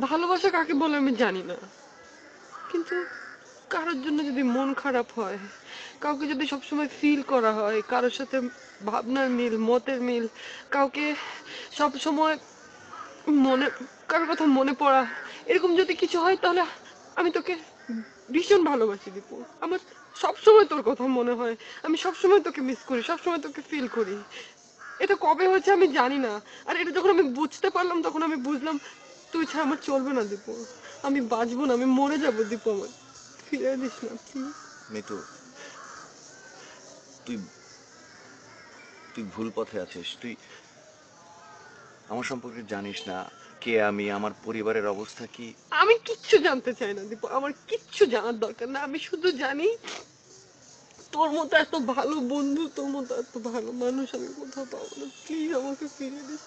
ভালোবাসা কাকে বলে আমি জানি না, কিন্তু কারোর জন্য যদি মন খারাপ হয়, কাউকে যদি সবসময় ফিল করা হয়, কারোর সাথে ভাবনার মিল, মতের মিল, কাউকে সব সময় মনে, কারোর কথা মনে পড়া, এরকম যদি কিছু হয়, তাহলে আমি তোকে ভীষণ ভালোবাসি দীপু। আমার সবসময় তোর কথা মনে হয়, আমি সবসময় তোকে মিস করি, সবসময় তোকে ফিল করি। এটা কবে হয়েছে আমি জানি না, আর এটা যখন আমি বুঝতে পারলাম তখন আমি বুঝলাম তুই ছাড়া আমার চলবে না দীপু, আমি বাঁচবো না, আমি মরে যাবো দীপু, আমার ফিরে দিস না প্লিজ। মিতু, তুই তুই ভুল পথে আছিস। তুই আমার সম্পর্কে জানিস না কে আমি, আমার পরিবারের অবস্থা কি। আমি কিচ্ছু জানতে চাই না দীপু, আমার কিচ্ছু জানার দরকার না, আমি শুধু জানি তোর মতো এত ভালো বন্ধু, তোর মতো এত ভালো মানুষ আমি কোথাও পাবো না, প্লিজ আমাকে ফিরিয়ে দিস।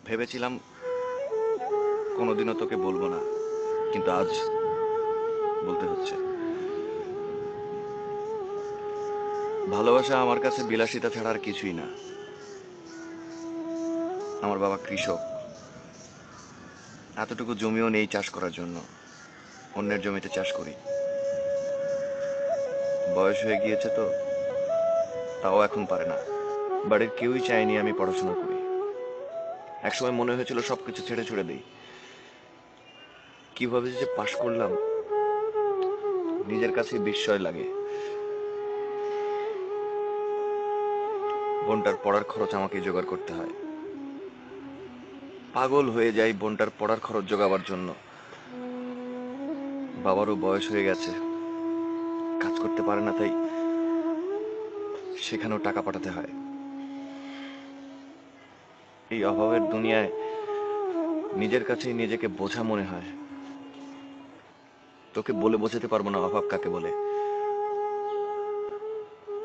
ভেবেছিলাম কোনোদিনও তোকে বলবো না, কিন্তু আজ বলতে হচ্ছে। ভালোবাসা আমার কাছে বিলাসিতা ছাড়া আর কিছুই না। আমার বাবা কৃষক, এতটুকু জমিও নেই চাষ করার জন্য, অন্যের জমিতে চাষ করি। বয়স হয়ে গিয়েছে তো, তাও এখন পারে না। বাড়ির কেউই চায়নি আমি পড়াশোনা করি। একসময় মনে হয়েছিল সবকিছু ছেড়ে ছুড়ে দিই। কিভাবে যে পাশ করলাম নিজের কাছে বিস্ময় লাগে। বোনটার পড়ার খরচ আমাকে জোগাড় করতে হয়। পাগল হয়ে যাই বোনটার পড়ার খরচ জোগাবার জন্য। বাবারও বয়স হয়ে গেছে, কাজ করতে পারে না, তাই সেখানেও টাকা পাঠাতে হয়। এই অভাবের দুনিয়ায় নিজের কাছেই নিজেকে বোঝা মনে হয়। তোকে বলে বোঝাতে পারবো না অভাব কাকে বলে।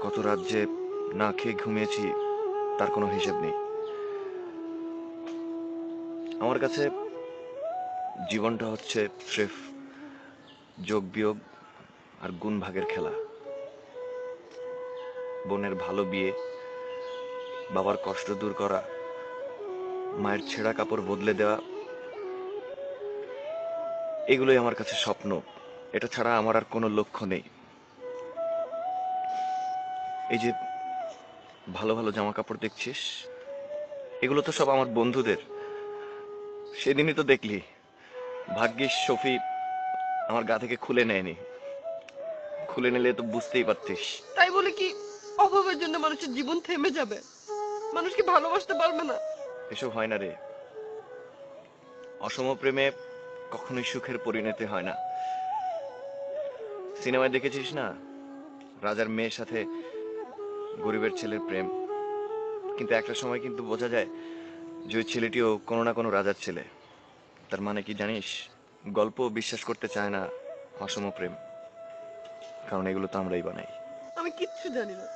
কত রাত যে না খেয়ে ঘুমিয়েছি তার কোনো হিসেব নেই। আমার কাছে জীবনটা হচ্ছে স্রেফ যোগ বিয়োগ আর গুণ ভাগের খেলা। বোনের ভালো বিয়ে, বাবার কষ্ট দূর করা, মায়ের ছেঁড়া কাপড় বদলে দেওয়া, এগুলোই আমার কাছে স্বপ্ন। এটা ছাড়া আমার আর কোনো লক্ষ্য নেই। এই যে ভালো ভালো জামা কাপড় দেখছিস, এগুলো তো সব আমার বন্ধুদের। সেদিনই তো দেখলি, ভাগ্যিস শফি আমার গা থেকে খুলে নেয়নি। খুলে নিলে তো বুঝতেই পারতিস। তাই বলে কি অভাবের জন্য মানুষের জীবন থেমে যাবে? মানুষ কি ভালোবাসতে পারবে না? এসব হয় না রে। অসম প্রেমে কখনোই সুখের পরিণতি হয় না। সিনেমায় দেখেছিস না, রাজার মেয়ের সাথে গরিবের ছেলের প্রেম, কিন্তু একটা সময় কিন্তু বোঝা যায় যে ওই ছেলেটিও কোনো না কোনো রাজার ছেলে। তার মানে কি জানিস? গল্প বিশ্বাস করতে চায় না অসম প্রেম, কারণ এগুলো তো আমরাই বানাই। আমি কিচ্ছু জানি না,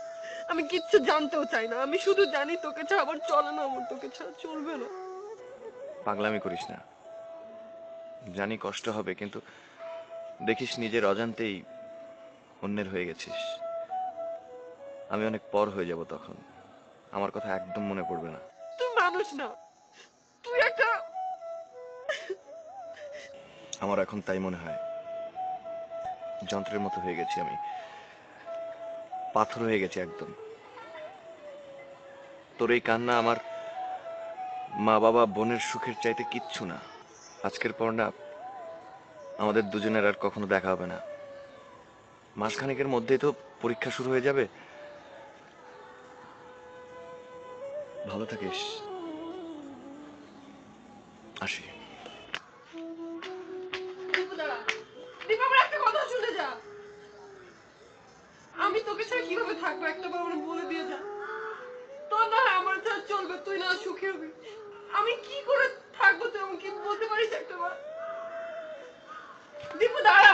আমি কিচ্ছু জানতেও চাই না, আমি শুধু জানি তোকে ছাড়া আমার চলে না, আমার তোকে ছাড়া চলবে না। পাগলামি করিস না। জানি কষ্ট হবে, কিন্তু দেখিস নিজের অজান্তেই অন্যের হয়ে গেছিস। আমি অনেক পর হয়ে যাব তখন, আমার কথা একদম মনে পড়বে না। তুই মানুষ না, তুই একটা, আমার এখন তাই মনে হয়। যন্ত্রের মতো হয়ে গেছি আমি, পাথর হয়ে গেছি একদম। তোর এই কান্না আমার মা বাবা বোনের সুখের চাইতে কিচ্ছু না। আজকের পর না আমাদের দুজনের আর কখনো দেখা হবে না। মাসখানেকের মধ্যেই তো পরীক্ষা শুরু হয়ে যাবে। ভালো থাকিস। আসি। দীপু দাঁড়া, দীপু আমার একটা কথা শুনে যা। আমি তোকে ছাড়া কিভাবে থাকবো একটা বার আমার বলে দিয়ে যা। তোর না হয় আমার ছাড়া চলবে, তুই না সুখী হবি, আমি কি করে থাকবো তুই আমাকে বলতে পারিস একটা বার? দীপু দাঁড়া।